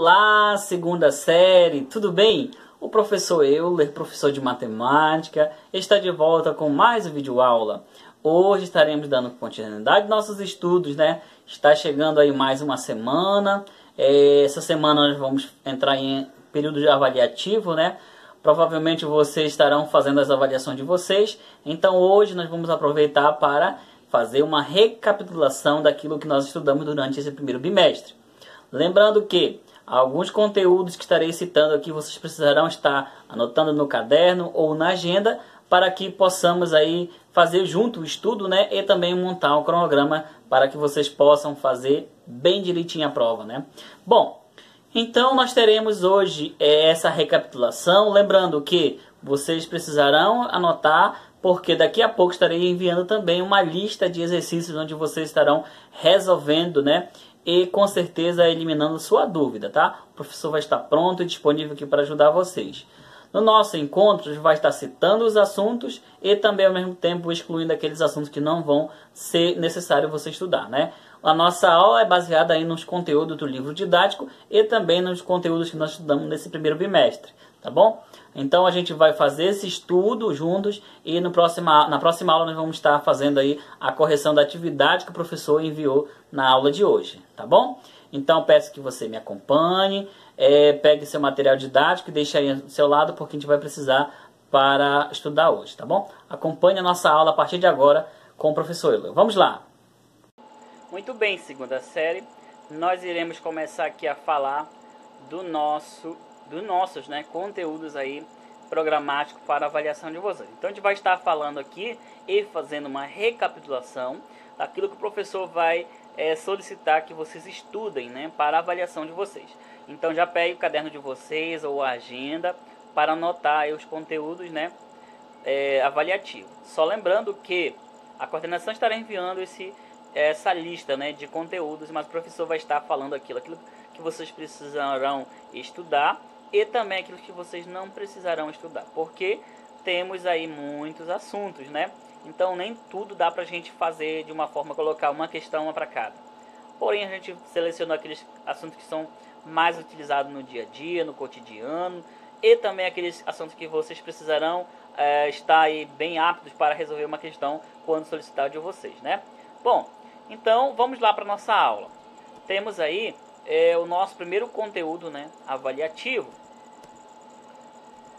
Olá, segunda série, tudo bem? O professor Euler, professor de matemática, está de volta com mais um vídeo aula. Hoje estaremos dando continuidade aos nossos estudos, né? Está chegando aí mais uma semana. Essa semana nós vamos entrar em período de avaliativo, né? Provavelmente vocês estarão fazendo as avaliações de vocês. Então hoje nós vamos aproveitar para fazer uma recapitulação daquilo que nós estudamos durante esse primeiro bimestre. Lembrando que alguns conteúdos que estarei citando aqui vocês precisarão estar anotando no caderno ou na agenda para que possamos aí fazer junto o estudo, né? E também montar um cronograma para que vocês possam fazer bem direitinho a prova, né? Bom, então nós teremos hoje essa recapitulação. Lembrando que vocês precisarão anotar, porque daqui a pouco estarei enviando também uma lista de exercícios onde vocês estarão resolvendo, né? E com certeza eliminando sua dúvida, tá? O professor vai estar pronto e disponível aqui para ajudar vocês. No nosso encontro, vai estar citando os assuntos e também ao mesmo tempo excluindo aqueles assuntos que não vão ser necessário você estudar, né? A nossa aula é baseada aí nos conteúdos do livro didático e também nos conteúdos que nós estudamos nesse primeiro bimestre, tá bom? Então a gente vai fazer esse estudo juntos e na próxima aula nós vamos estar fazendo aí a correção da atividade que o professor enviou na aula de hoje, tá bom? Então peço que você me acompanhe, pegue seu material didático e deixe aí ao seu lado, porque a gente vai precisar para estudar hoje, tá bom? Acompanhe a nossa aula a partir de agora com o professor Euler. Vamos lá! Muito bem, segunda série, nós iremos começar aqui a falar dos nossos, né, conteúdos aí programáticos para avaliação de vocês. Então a gente vai estar falando aqui e fazendo uma recapitulação daquilo que o professor vai solicitar que vocês estudem, né, para a avaliação de vocês. Então já pegue o caderno de vocês ou a agenda para anotar aí os conteúdos, né, avaliativos. Só lembrando que a coordenação estará enviando essa lista, né, de conteúdos, mas o professor vai estar falando aquilo que vocês precisarão estudar e também aquilo que vocês não precisarão estudar, porque temos aí muitos assuntos, né? Então nem tudo dá pra gente fazer de uma forma, colocar uma questão para cada. Porém a gente selecionou aqueles assuntos que são mais utilizados no dia a dia, no cotidiano, e também aqueles assuntos que vocês precisarão estar aí bem aptos para resolver uma questão quando solicitar de vocês, né? Bom, então vamos lá para nossa aula. Temos aí o nosso primeiro conteúdo, né, avaliativo.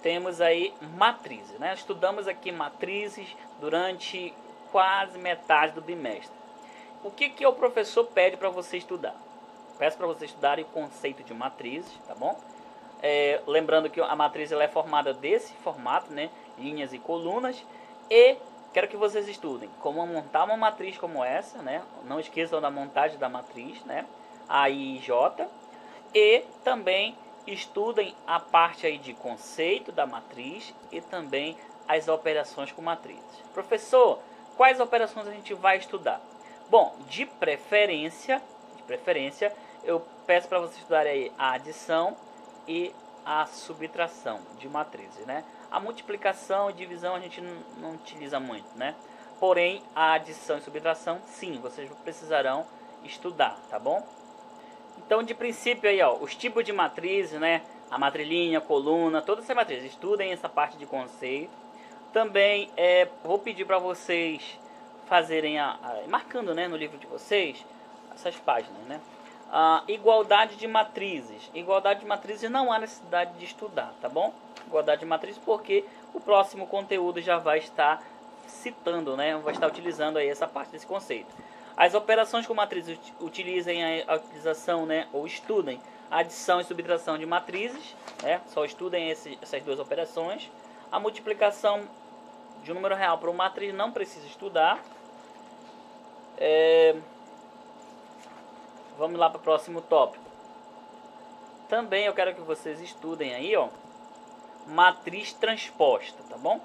Temos aí matrizes, né? Estudamos aqui matrizes durante quase metade do bimestre. O que o professor pede para você estudar? Peço para você estudar o conceito de matrizes, tá bom? Lembrando que a matriz ela é formada desse formato, né? Linhas e colunas. E quero que vocês estudem como montar uma matriz como essa, né? Não esqueçam da montagem da matriz, né? A I e J, e também estudem a parte aí de conceito da matriz e também as operações com matrizes. Professor, quais operações a gente vai estudar? Bom, de preferência, eu peço para você estudar aí a adição e a subtração de matrizes, né? A multiplicação e divisão a gente não utiliza muito, né? Porém, a adição e subtração, sim, vocês precisarão estudar, tá bom? Então, de princípio aí, ó, os tipos de matrizes, né? A matrilinha, coluna, todas essas matrizes. Estudem essa parte de conceito. Também vou pedir para vocês fazerem marcando, né, no livro de vocês essas páginas, né? Igualdade de matrizes. Igualdade de matrizes não há necessidade de estudar, tá bom? Igualdade de matrizes porque o próximo conteúdo já vai estar citando, né? Vai estar utilizando aí essa parte desse conceito. As operações com matrizes, utilizem a utilização, né, ou estudem a adição e subtração de matrizes, né? Só estudem essas duas operações. A multiplicação de um número real para uma matriz não precisa estudar. Vamos lá para o próximo tópico. Também eu quero que vocês estudem aí, ó, matriz transposta, tá bom?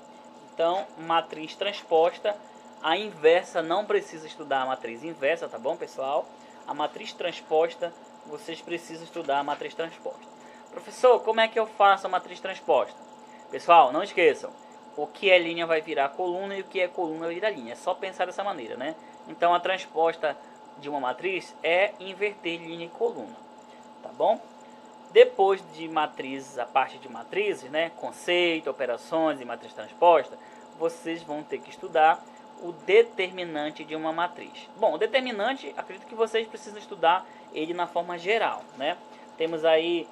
Então, matriz transposta. A inversa, não precisa estudar a matriz inversa, tá bom, pessoal? A matriz transposta, vocês precisam estudar a matriz transposta. Professor, como é que eu faço a matriz transposta? Pessoal, não esqueçam, o que é linha vai virar coluna e o que é coluna vai virar linha. É só pensar dessa maneira, né? Então, a transposta de uma matriz é inverter linha e coluna, tá bom? Depois de matrizes, a parte de matrizes, né, conceito, operações e matriz transposta, vocês vão ter que estudar o determinante de uma matriz. Bom, o determinante, acredito que vocês precisam estudar ele na forma geral, né? Temos aí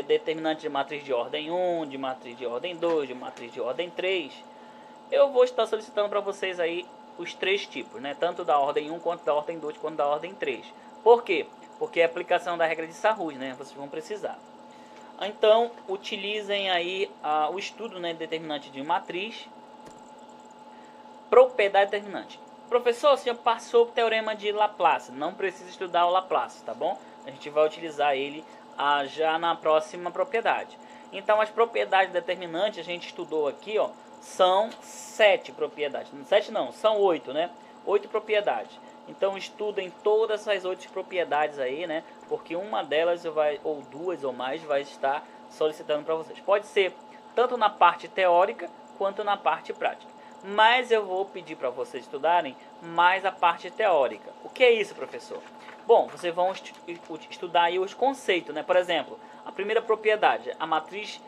determinante de matriz de ordem 1, de matriz de ordem 2, de matriz de ordem 3. Eu vou estar solicitando para vocês aí os três tipos, né? Tanto da ordem 1, quanto da ordem 2, quanto da ordem 3. Por quê? Porque é a aplicação da regra de Sarrus, né? Vocês vão precisar. Então, utilizem aí o estudo, né, determinante de matriz. Propriedade determinante. Professor, você já passou o teorema de Laplace. Não precisa estudar o Laplace, tá bom? A gente vai utilizar ele já na próxima propriedade. Então, as propriedades determinantes, a gente estudou aqui, ó, são 7 propriedades. 7 não, são 8, né? 8 propriedades. Então, estudem todas essas 8 propriedades aí, né? Porque uma delas, ou duas ou mais, vai estar solicitando para vocês. Pode ser tanto na parte teórica, quanto na parte prática. Mas eu vou pedir para vocês estudarem mais a parte teórica. O que é isso, professor? Bom, vocês vão estudar aí os conceitos, né? Por exemplo, a primeira propriedade, a matriz,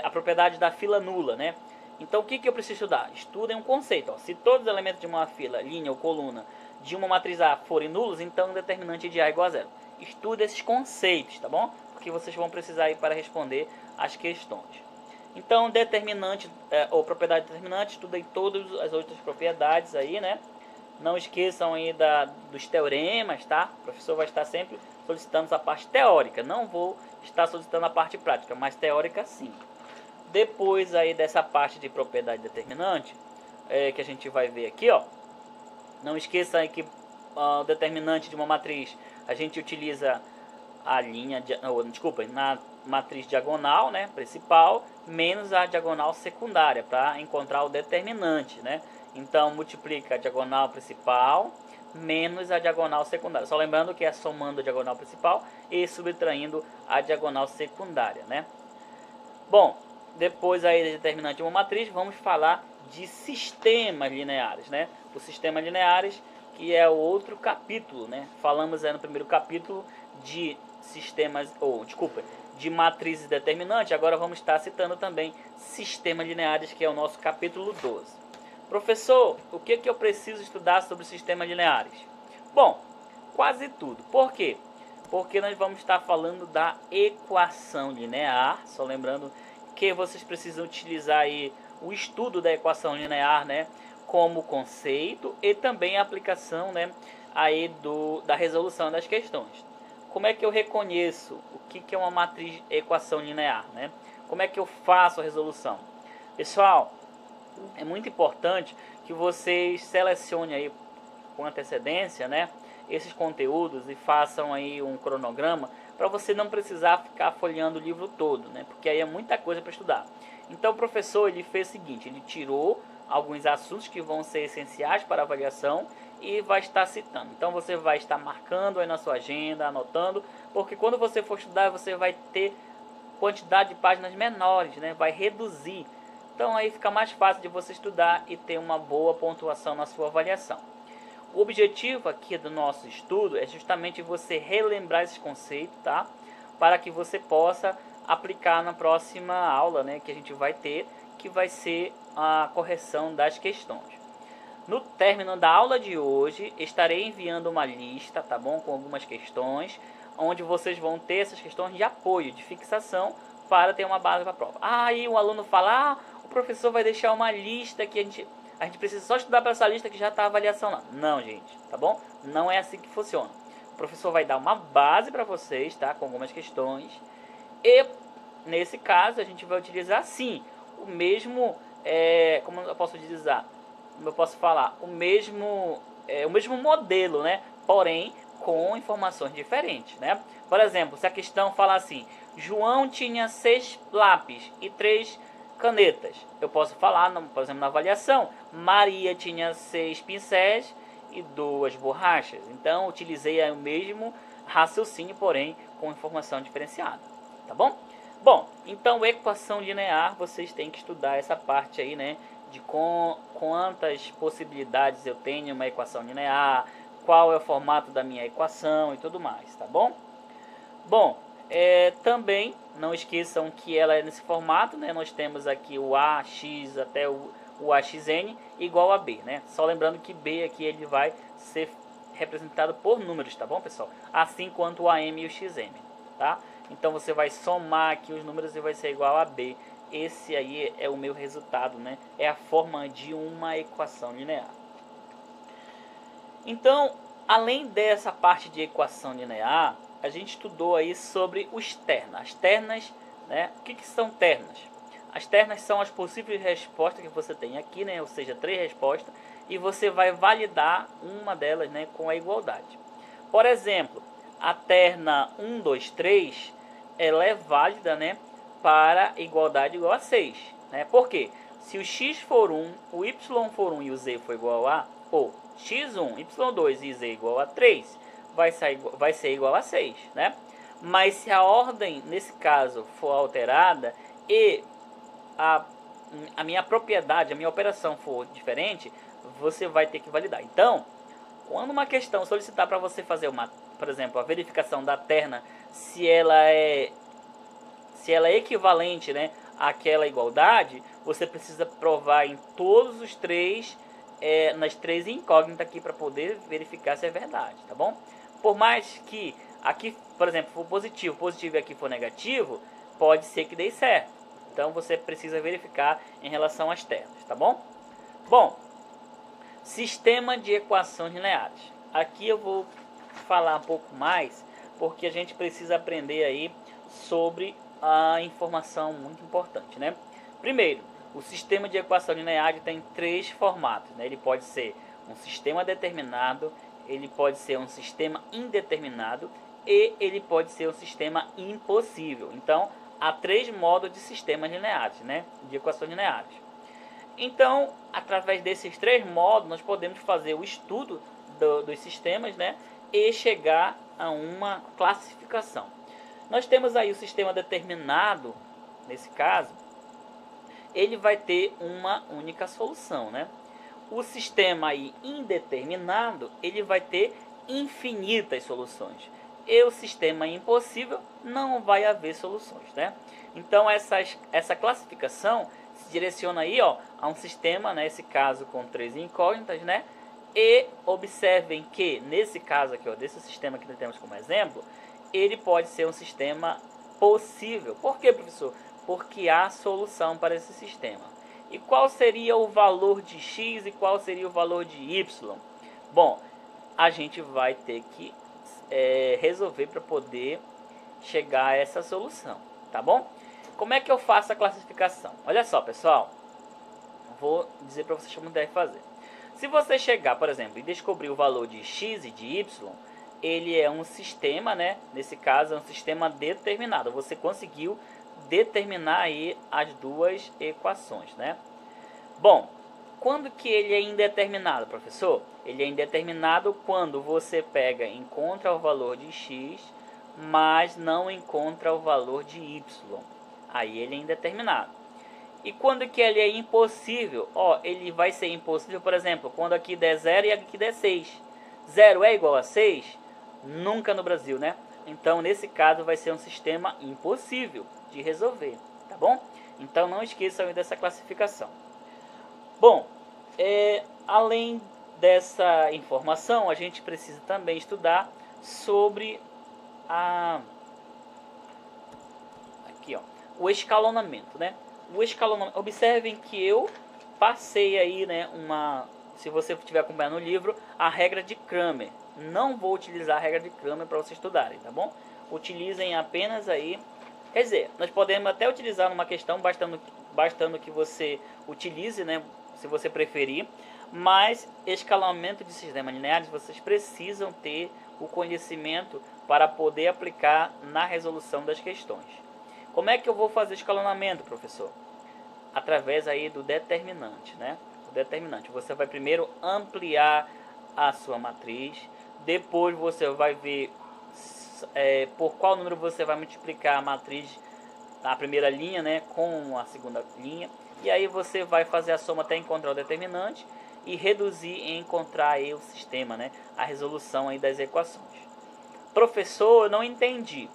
a propriedade da fila nula, né? Então, o que eu preciso estudar? Estudem um conceito. Ó. Se todos os elementos de uma fila, linha ou coluna de uma matriz A forem nulos, então o determinante de A é igual a zero. Estude esses conceitos, tá bom? Porque vocês vão precisar aí para responder as questões. Então, determinante, ou propriedade determinante, estudem todas as outras propriedades aí, né? Não esqueçam aí dos teoremas, tá? O professor vai estar sempre solicitando a parte teórica. Não vou estar solicitando a parte prática, mas teórica sim. Depois aí dessa parte de propriedade determinante, que a gente vai ver aqui, ó. Não esqueça aí que o determinante de uma matriz, a gente utiliza a linha, na matriz diagonal, né, principal, menos a diagonal secundária, para encontrar o determinante, né? Então, multiplica a diagonal principal menos a diagonal secundária. Só lembrando que é somando a diagonal principal e subtraindo a diagonal secundária, né? Bom, depois aí de determinante de uma matriz, vamos falar de sistemas lineares, né? Os sistemas lineares, que é outro capítulo, né? Falamos aí no primeiro capítulo de sistemas, de matrizes determinantes. Agora vamos estar citando também sistemas lineares, que é o nosso capítulo 12. Professor, o que eu preciso estudar sobre sistemas lineares? Bom, quase tudo. Por quê? Porque nós vamos estar falando da equação linear. Só lembrando que vocês precisam utilizar aí o estudo da equação linear, né, como conceito e também a aplicação, né, aí da resolução das questões. Como é que eu reconheço o que é uma matriz equação linear, né? Como é que eu faço a resolução? Pessoal, é muito importante que vocês selecionem aí com antecedência, né, esses conteúdos e façam aí um cronograma para você não precisar ficar folheando o livro todo, né? Porque aí é muita coisa para estudar. Então o professor ele fez o seguinte, ele tirou alguns assuntos que vão ser essenciais para a avaliação e vai estar citando. Então você vai estar marcando aí na sua agenda, anotando, porque quando você for estudar você vai ter quantidade de páginas menores, né? Vai reduzir. Então aí fica mais fácil de você estudar e ter uma boa pontuação na sua avaliação. O objetivo aqui do nosso estudo é justamente você relembrar esses conceitos, tá? Para que você possa aplicar na próxima aula, né, que a gente vai ter, que vai ser a correção das questões. No término da aula de hoje, estarei enviando uma lista, tá bom? Com algumas questões, onde vocês vão ter essas questões de apoio, de fixação, para ter uma base para a prova. Aí o aluno fala, o professor vai deixar uma lista que a gente precisa só estudar para essa lista que já está a avaliação lá. Não, gente, tá bom? Não é assim que funciona. O professor vai dar uma base para vocês, tá? Com algumas questões. E, nesse caso, a gente vai utilizar, sim, o mesmo, como eu posso dizer, como eu posso falar, o mesmo modelo, né? Porém, com informações diferentes, né? Por exemplo, se a questão fala assim, João tinha 6 lápis e 3 canetas. Eu posso falar, por exemplo, na avaliação, Maria tinha 6 pincéis e 2 borrachas. Então, utilizei o mesmo raciocínio, porém, com informação diferenciada. Tá bom? Bom, então, equação linear, vocês têm que estudar essa parte aí, né? De quantas possibilidades eu tenho em uma equação linear, qual é o formato da minha equação e tudo mais, tá bom? Bom, Também não esqueçam que ela é nesse formato, né? Nós temos aqui o AX até o AXN igual a B, né? Só lembrando que B aqui ele vai ser representado por números, tá bom, pessoal? Assim quanto o AM e o XM, tá? Então você vai somar aqui os números e vai ser igual a B. Esse aí é o meu resultado, né? É a forma de uma equação linear. Então, além dessa parte de equação linear, a gente estudou aí sobre os ternas. As ternas, né? O que são ternas? As ternas são as possíveis respostas que você tem aqui, né? Ou seja, 3 respostas, e você vai validar uma delas, né, com a igualdade. Por exemplo, a terna 1, 2, 3, ela é válida, né, para igualdade igual a 6. Né? Por quê? Se o x for 1, o y for 1 e o z for igual a, ou x1, y2 e z igual a 3, vai ser igual a 6. Né? Mas se a ordem, nesse caso, for alterada e a minha propriedade, a minha operação for diferente, você vai ter que validar. Então, quando uma questão solicitar para você fazer por exemplo, a verificação da terna, se ela é equivalente, né, àquela igualdade, você precisa provar em todos os três, nas 3 incógnitas aqui para poder verificar se é verdade, tá bom? Por mais que aqui, por exemplo, for positivo e aqui for negativo, pode ser que dê certo. Então você precisa verificar em relação às ternas, tá bom? Bom, sistema de equações lineares. Aqui eu vou falar um pouco mais, porque a gente precisa aprender aí sobre a informação muito importante, né? Primeiro, o sistema de equação linear tem 3 formatos, né? Ele pode ser um sistema determinado, ele pode ser um sistema indeterminado e ele pode ser um sistema impossível. Então, há 3 modos de sistemas lineares, né? De equações lineares. Então, através desses 3 modos, nós podemos fazer o estudo dos sistemas, né? E chegar a uma classificação. Nós temos aí o sistema determinado, nesse caso, ele vai ter uma única solução, né? O sistema aí indeterminado, ele vai ter infinitas soluções. E o sistema impossível, não vai haver soluções, né? Então essa classificação se direciona aí, ó, a um sistema, né, esse caso com 3 incógnitas, né? E observem que nesse caso aqui, ó, desse sistema que nós temos como exemplo, ele pode ser um sistema possível. Por quê, professor? Porque há solução para esse sistema. E qual seria o valor de x e qual seria o valor de y? Bom, a gente vai ter que resolver para poder chegar a essa solução, tá bom? Como é que eu faço a classificação? Olha só, pessoal, vou dizer para vocês como deve fazer. Se você chegar, por exemplo, e descobrir o valor de x e de y, ele é um sistema, né? Nesse caso, é um sistema determinado. Você conseguiu determinar aí as 2 equações, né? Bom, quando que ele é indeterminado, professor? Ele é indeterminado quando você encontra o valor de x, mas não encontra o valor de y. Aí ele é indeterminado. E quando que ele é impossível? Ó, ele vai ser impossível, por exemplo, quando aqui der 0 e aqui der 6. 0 é igual a 6? Nunca no Brasil, né? Então, nesse caso, vai ser um sistema impossível de resolver, tá bom? Então, não esqueçam dessa classificação. Bom, além dessa informação, a gente precisa também estudar sobre aqui, ó, o escalonamento, né? O escalonamento. Observem que eu passei aí, né, se você estiver acompanhando o livro, a regra de Cramer. Não vou utilizar a regra de Cramer para vocês estudarem, tá bom? Utilizem apenas aí, quer dizer, nós podemos até utilizar numa questão, bastando que você utilize, né, se você preferir, mas escalonamento de sistemas lineares, vocês precisam ter o conhecimento para poder aplicar na resolução das questões. Como é que eu vou fazer escalonamento, professor? Através aí do determinante, né? O determinante. Você vai primeiro ampliar a sua matriz, depois você vai ver por qual número você vai multiplicar a matriz na primeira linha, né, com a segunda linha, e aí você vai fazer a soma até encontrar o determinante e reduzir e encontrar aí o sistema, né, a resolução aí das equações. Professor, eu não entendi.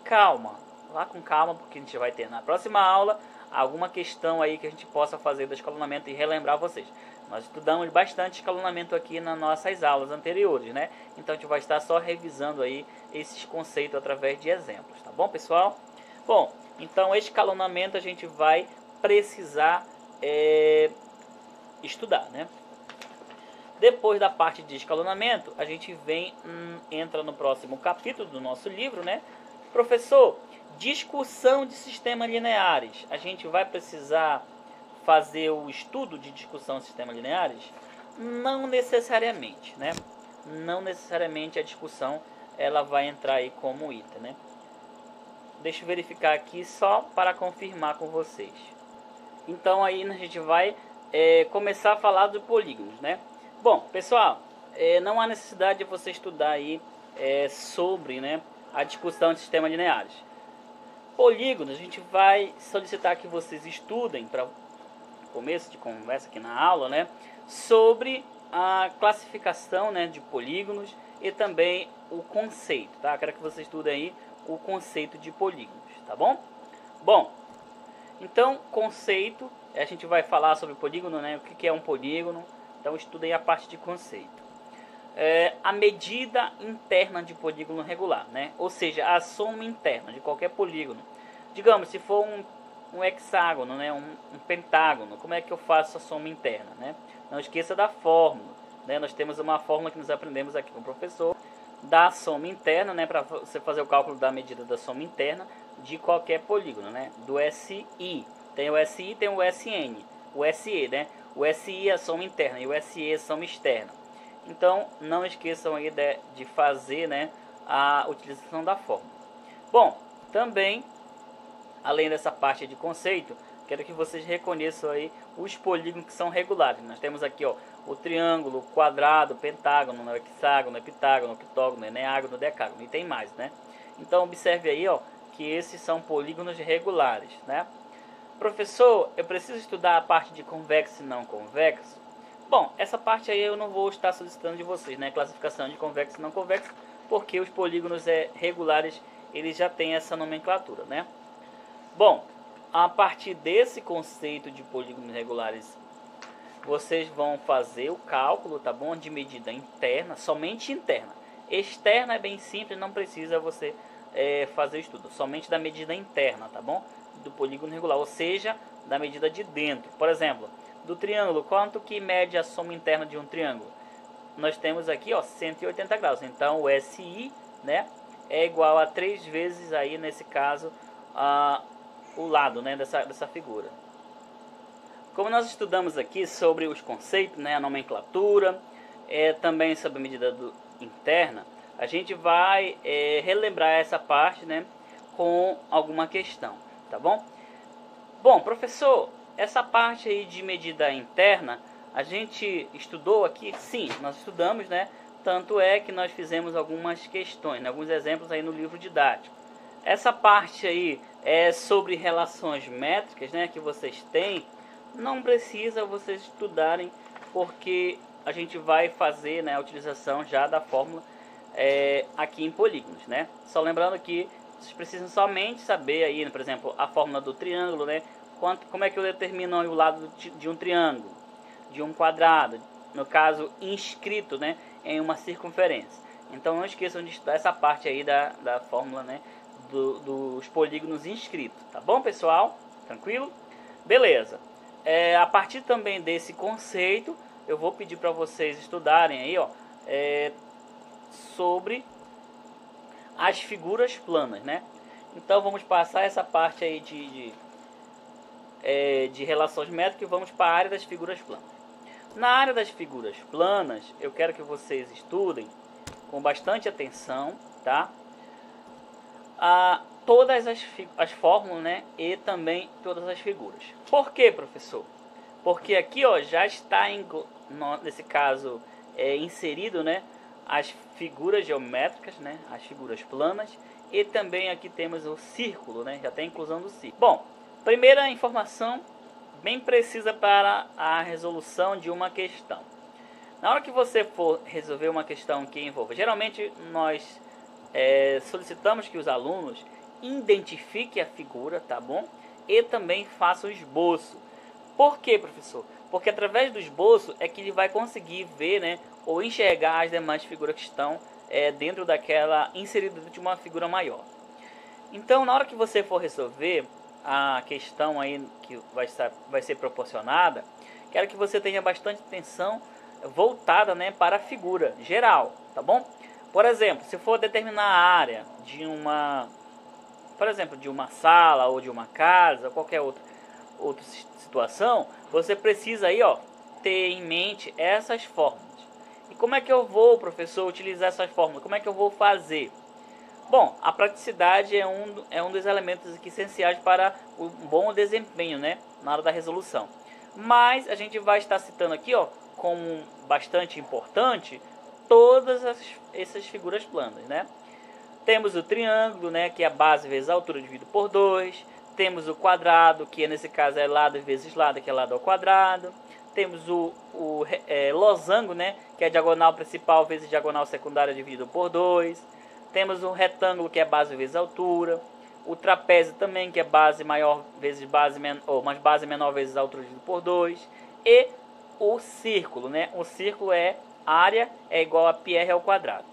calma. Vá com calma, porque a gente vai ter na próxima aula alguma questão aí que a gente possa fazer do escalonamento e relembrar vocês. Nós estudamos bastante escalonamento aqui nas nossas aulas anteriores, né? Então a gente vai estar só revisando aí esses conceitos através de exemplos, tá bom, pessoal? Bom, então escalonamento a gente vai precisar estudar, né? Depois da parte de escalonamento, a gente entra no próximo capítulo do nosso livro, né? Professor, discussão de sistemas lineares. A gente vai precisar fazer o estudo de discussão de sistemas lineares? Não necessariamente, né? Não necessariamente a discussão ela vai entrar aí como item, né? Deixa eu verificar aqui só para confirmar com vocês. Então aí a gente vai começar a falar dos polígonos, né? Bom, pessoal, não há necessidade de você estudar aí sobre, né, a discussão de sistemas lineares. Polígonos, a gente vai solicitar que vocês estudem, para começo de conversa aqui na aula, né, sobre a classificação, né, de polígonos e também o conceito, tá? Quero que vocês estudem aí o conceito de polígonos, tá bom? Bom, então, conceito, a gente vai falar sobre polígono, né, o que é um polígono. Então estudem a parte de conceito. A medida interna de polígono regular, né? Ou seja, a soma interna de qualquer polígono. Digamos, se for um hexágono, né? um pentágono, como é que eu faço a soma interna, né? Não esqueça da fórmula, né? Nós temos uma fórmula que nós aprendemos aqui com o professor da soma interna, né? Para você fazer o cálculo da medida da soma interna de qualquer polígono, né? Do SI. Tem o SI, tem o SN, o SE, né? O SI é a soma interna e o SE é a soma externa. Então, não esqueçam aí de fazer, né, a utilização da fórmula. Bom, também, além dessa parte de conceito, quero que vocês reconheçam aí os polígonos que são regulares. Nós temos aqui, ó, o triângulo, o quadrado, o pentágono, o hexágono, o heptágono, o octógono, o eneágono, o decágono. E tem mais, né? Então, observe aí, ó, que esses são polígonos regulares, né? Professor, eu preciso estudar a parte de convexo e não convexo? Bom, essa parte aí eu não vou estar solicitando de vocês, né? Classificação de convexo e não convexo, porque os polígonos regulares, eles já têm essa nomenclatura, né? Bom, a partir desse conceito de polígonos regulares, vocês vão fazer o cálculo, tá bom? De medida interna, somente interna. Externa é bem simples, não precisa você fazer o estudo, somente da medida interna, tá bom? Do polígono regular, ou seja, da medida de dentro. Por exemplo, do triângulo, quanto que mede a soma interna de um triângulo? Nós temos aqui, ó, 180 graus. Então, o SI, né, é igual a 3 vezes aí, nesse caso, o lado, né, dessa figura. Como nós estudamos aqui sobre os conceitos, né, a nomenclatura, também sobre a medida interna, a gente vai relembrar essa parte, né, com alguma questão. Tá bom? Bom, professor, essa parte aí de medida interna, a gente estudou aqui? Sim, nós estudamos, né? Tanto é que nós fizemos algumas questões, né? Alguns exemplos aí no livro didático. Essa parte aí é sobre relações métricas, né? Que vocês têm. Não precisa vocês estudarem, porque a gente vai fazer, né, a utilização já da fórmula aqui em polígonos, né? Só lembrando que vocês precisam somente saber aí, por exemplo, a fórmula do triângulo, né? Como é que eu determino o lado de um triângulo, de um quadrado, no caso inscrito, né, em uma circunferência. Então não esqueçam de estudar essa parte aí da fórmula, né, dos polígonos inscritos, tá bom, pessoal? Tranquilo? Beleza. A partir também desse conceito, eu vou pedir para vocês estudarem aí, ó, sobre as figuras planas, né? Então vamos passar essa parte aí de relações métricas e vamos para a área das figuras planas. Na área das figuras planas, eu quero que vocês estudem com bastante atenção, tá? Todas as fórmulas, né? E também todas as figuras. Por quê, professor? Porque aqui, ó, já está nesse caso inserido, né, as figuras geométricas, né, as figuras planas, e também aqui temos o círculo, né, já tem a inclusão do círculo. Bom, primeira informação bem precisa para a resolução de uma questão. Na hora que você for resolver uma questão que envolva, geralmente nós solicitamos que os alunos identifique a figura, tá bom? E também faça o esboço. Por quê, professor? Porque através do esboço é que ele vai conseguir ver, né, ou enxergar as demais figuras que estão dentro daquela, inserida dentro de uma figura maior. Então, na hora que você for resolver a questão aí que vai ser proporcionada, quero que você tenha bastante atenção voltada, né, para a figura geral, tá bom? Por exemplo, se for determinar a área de uma, por exemplo, de uma sala ou de uma casa, ou qualquer outra situação, você precisa aí, ó, ter em mente essas fórmulas. E como é que eu vou, professor, utilizar essas fórmulas? Como é que eu vou fazer? Bom, a praticidade é um dos elementos aqui essenciais para o bom desempenho, né, na hora da resolução. Mas a gente vai estar citando aqui, ó, como bastante importante, todas essas figuras planas, né? Temos o triângulo, né, que é a base vezes a altura dividido por 2. Temos o quadrado, que nesse caso é lado vezes lado, que é lado ao quadrado. Temos o losango, né, que é a diagonal principal vezes diagonal secundária dividido por 2. Temos o retângulo, que é base vezes altura. O trapézio também, que é base maior vezes base menor, ou mais base menor vezes altura dividido por 2. E o círculo, né? O círculo é área é igual a πr ao quadrado.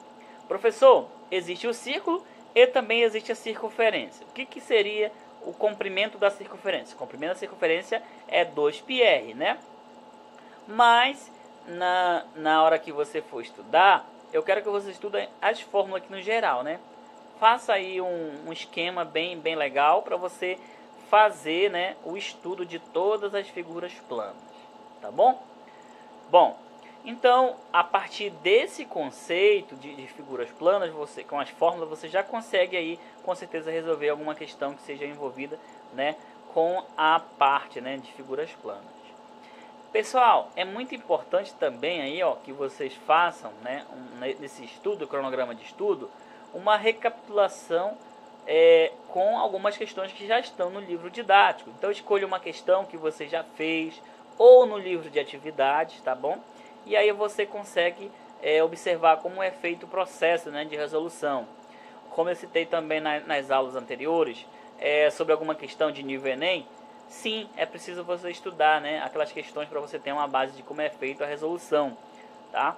Professor, existe o círculo e também existe a circunferência. O que seria o comprimento da circunferência? O comprimento da circunferência é 2πr, né? Mas na hora que você for estudar, eu quero que você estude as fórmulas aqui no geral, né? Faça aí um esquema bem legal para você fazer, né, o estudo de todas as figuras planas, tá bom? Bom, então a partir desse conceito de figuras planas, você com as fórmulas você já consegue aí com certeza resolver alguma questão que seja envolvida, né, com a parte, né, de figuras planas. Pessoal, é muito importante também aí, ó, que vocês façam, né, nesse estudo, cronograma de estudo, uma recapitulação com algumas questões que já estão no livro didático. Então escolha uma questão que você já fez ou no livro de atividades, tá bom? E aí você consegue observar como é feito o processo, né, de resolução. Como eu citei também nas aulas anteriores, sobre alguma questão de nível Enem, sim, é preciso você estudar, né, aquelas questões para você ter uma base de como é feito a resolução, tá?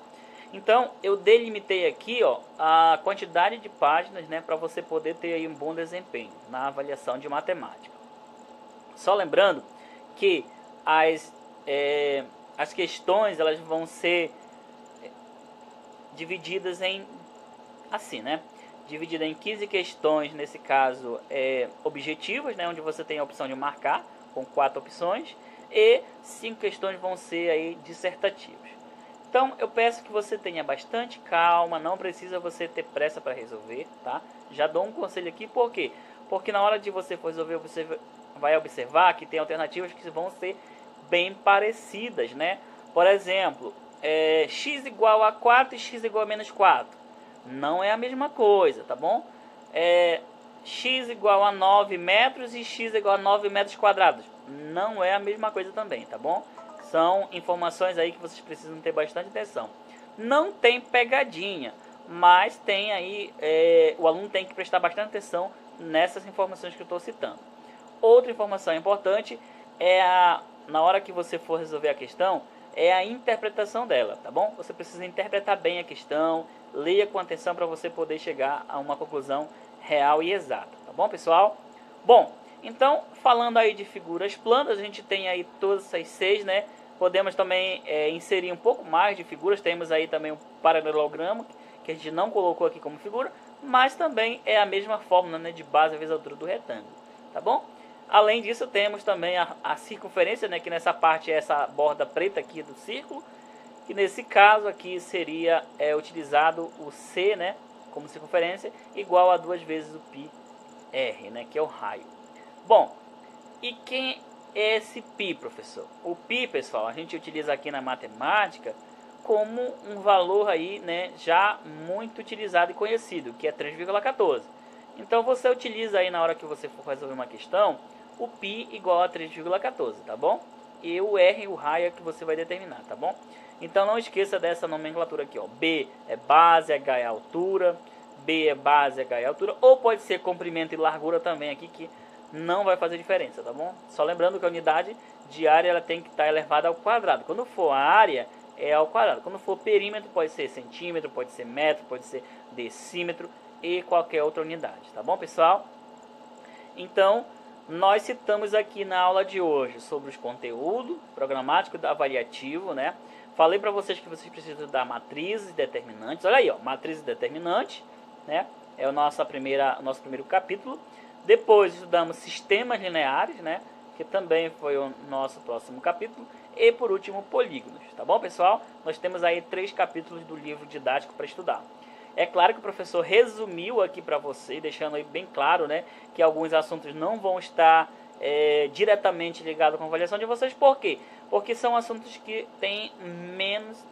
Então, eu delimitei aqui, ó, a quantidade de páginas, né, para você poder ter aí um bom desempenho na avaliação de matemática. Só lembrando que as questões elas vão ser divididas assim, né? Dividida em 15 questões, nesse caso, objetivas, né, onde você tem a opção de marcar, com 4 opções, e 5 questões vão ser aí dissertativas. Então, eu peço que você tenha bastante calma, não precisa você ter pressa para resolver, tá? Já dou um conselho aqui, por quê? Porque na hora de você for resolver, você vai observar que tem alternativas que vão ser bem parecidas, né? Por exemplo, x igual a 4 e x igual a menos 4. Não é a mesma coisa, tá bom? X igual a 9 metros e x igual a 9 metros quadrados. Não é a mesma coisa também, tá bom? São informações aí que vocês precisam ter bastante atenção. Não tem pegadinha, mas tem aí, o aluno tem que prestar bastante atenção nessas informações que eu estou citando. Outra informação importante na hora que você for resolver a questão, é a interpretação dela, tá bom? Você precisa interpretar bem a questão, leia com atenção para você poder chegar a uma conclusão real e exata, tá bom, pessoal? Bom, então, falando aí de figuras planas, a gente tem aí todas essas 6, né? Podemos também inserir um pouco mais de figuras, temos aí também o paralelogramo, que a gente não colocou aqui como figura, mas também é a mesma fórmula, né, de base vezes a altura do retângulo, tá bom? Além disso, temos também a circunferência, né, que nessa parte é essa borda preta aqui do círculo, e nesse caso aqui seria utilizado o C, né, como circunferência, igual a 2 vezes o πr, né, que é o raio. Bom, e quem é esse π, professor? O π, pessoal, a gente utiliza aqui na matemática como um valor aí, né, já muito utilizado e conhecido, que é 3,14. Então você utiliza aí na hora que você for resolver uma questão, o π igual a 3,14, tá bom? E o r, o raio, é que você vai determinar, tá bom? Então não esqueça dessa nomenclatura aqui, ó. B é base, H é altura, B é base, H é altura, ou pode ser comprimento e largura também aqui, que não vai fazer diferença, tá bom? Só lembrando que a unidade de área ela tem que estar elevada ao quadrado. Quando for a área, é ao quadrado. Quando for perímetro, pode ser centímetro, pode ser metro, pode ser decímetro e qualquer outra unidade, tá bom, pessoal? Então, nós citamos aqui na aula de hoje sobre os conteúdos programático e avaliativo, né? Falei para vocês que vocês precisam estudar matrizes e determinantes. Olha aí, ó, matrizes e determinantes, né? É o nosso primeiro capítulo. Depois estudamos sistemas lineares, né? Que também foi o nosso próximo capítulo. E por último, polígonos, tá bom, pessoal? Nós temos aí 3 capítulos do livro didático para estudar. É claro que o professor resumiu aqui para você, deixando aí bem claro, né, que alguns assuntos não vão estar diretamente ligados com a avaliação de vocês. Por quê? Porque são assuntos que têm menos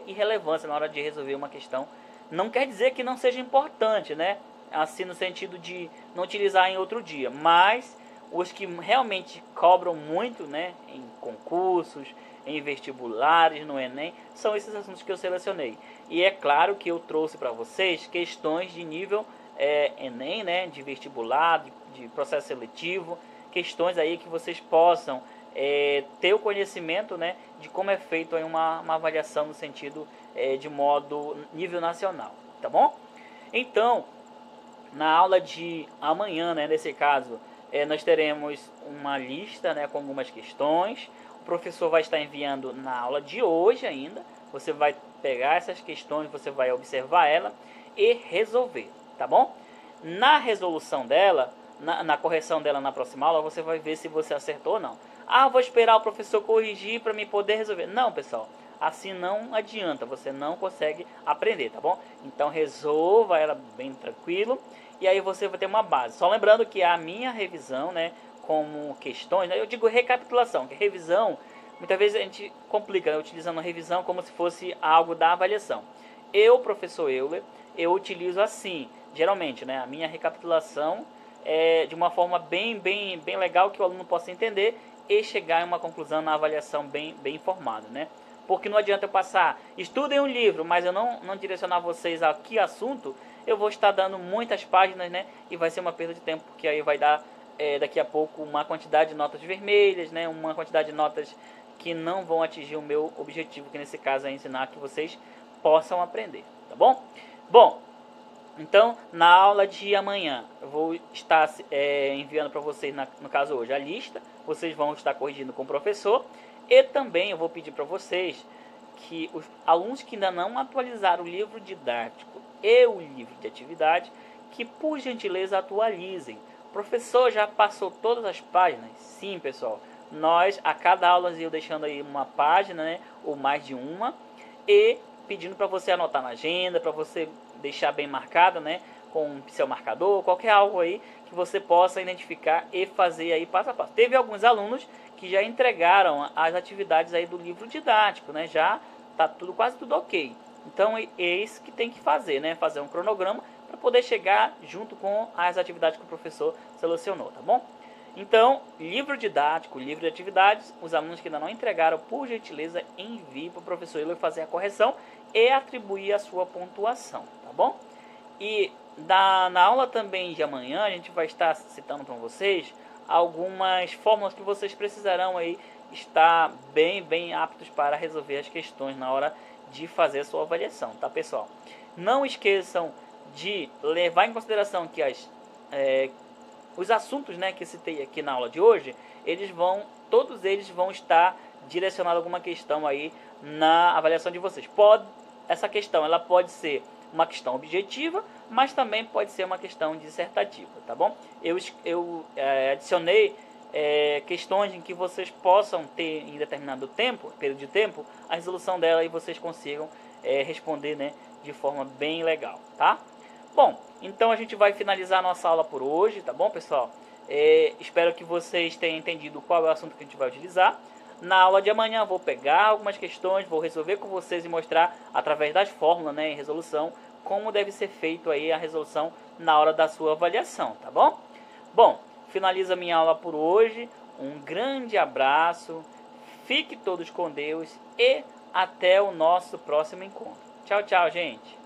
irrelevância na hora de resolver uma questão. Não quer dizer que não seja importante, né? Assim, no sentido de não utilizar em outro dia. Mas os que realmente cobram muito, né, em concursos, em vestibulares, no Enem, são esses assuntos que eu selecionei. E é claro que eu trouxe para vocês questões de nível Enem, né, de vestibular, de processo seletivo, questões aí que vocês possam ter o conhecimento, né, de como é feito aí uma avaliação no sentido de modo nível nacional, tá bom? Então, na aula de amanhã, né, nesse caso, nós teremos uma lista, né, com algumas questões. O professor vai estar enviando na aula de hoje ainda. Você vai pegar essas questões, você vai observar ela e resolver, tá bom? Na resolução dela, na correção dela na próxima aula, você vai ver se você acertou ou não. Ah, vou esperar o professor corrigir para me poder resolver. Não, pessoal, assim não adianta, você não consegue aprender, tá bom? Então resolva ela bem tranquilo e aí você vai ter uma base. Só lembrando que a minha revisão, né, como questões, né, eu digo recapitulação, que revisão, muitas vezes a gente complica, né, utilizando a revisão como se fosse algo da avaliação. Eu, professor Euler, eu utilizo assim, geralmente, né, a minha recapitulação é de uma forma bem legal que o aluno possa entender e chegar em uma conclusão na avaliação bem informada, né? Porque não adianta eu passar, estudem um livro, mas eu não direcionar vocês a que assunto, eu vou estar dando muitas páginas, né? E vai ser uma perda de tempo, porque aí vai dar daqui a pouco uma quantidade de notas vermelhas, né? Uma quantidade de notas que não vão atingir o meu objetivo, que nesse caso é ensinar que vocês possam aprender, tá bom? Bom, então na aula de amanhã eu vou estar enviando para vocês, no caso hoje, a lista. Vocês vão estar corrigindo com o professor. E também eu vou pedir para vocês que os alunos que ainda não atualizaram o livro didático e o livro de atividade, que por gentileza atualizem. O professor já passou todas as páginas? Sim, pessoal. Nós, a cada aula, eu deixando aí uma página, né, ou mais de uma, e pedindo para você anotar na agenda, para você deixar bem marcada, né, com um pincel marcador, qualquer algo aí que você possa identificar e fazer aí passo a passo. Teve alguns alunos que já entregaram as atividades aí do livro didático, né, já tá quase tudo ok. Então é isso que tem que fazer, né, fazer um cronograma para poder chegar junto com as atividades que o professor selecionou, tá bom? Então, livro didático, livro de atividades, os alunos que ainda não entregaram, por gentileza, envie para o professor Euler fazer a correção e atribuir a sua pontuação, tá bom? E na aula também de amanhã, a gente vai estar citando para vocês algumas fórmulas que vocês precisarão aí estar bem aptos para resolver as questões na hora de fazer a sua avaliação, tá, pessoal? Não esqueçam de levar em consideração que os assuntos, né, que citei aqui na aula de hoje, todos eles vão estar direcionados a alguma questão aí na avaliação de vocês. Essa questão ela pode ser uma questão objetiva, mas também pode ser uma questão dissertativa, tá bom? Eu adicionei questões em que vocês possam ter em determinado período de tempo, a resolução dela e vocês consigam responder, né, de forma bem legal, tá? Bom, então a gente vai finalizar a nossa aula por hoje, tá bom, pessoal? Espero que vocês tenham entendido qual é o assunto que a gente vai utilizar. Na aula de amanhã eu vou pegar algumas questões, vou resolver com vocês e mostrar através das fórmulas, né, em resolução, como deve ser feito aí a resolução na hora da sua avaliação, tá bom? Bom, finalizo a minha aula por hoje. Um grande abraço, fique todos com Deus e até o nosso próximo encontro. Tchau, tchau, gente!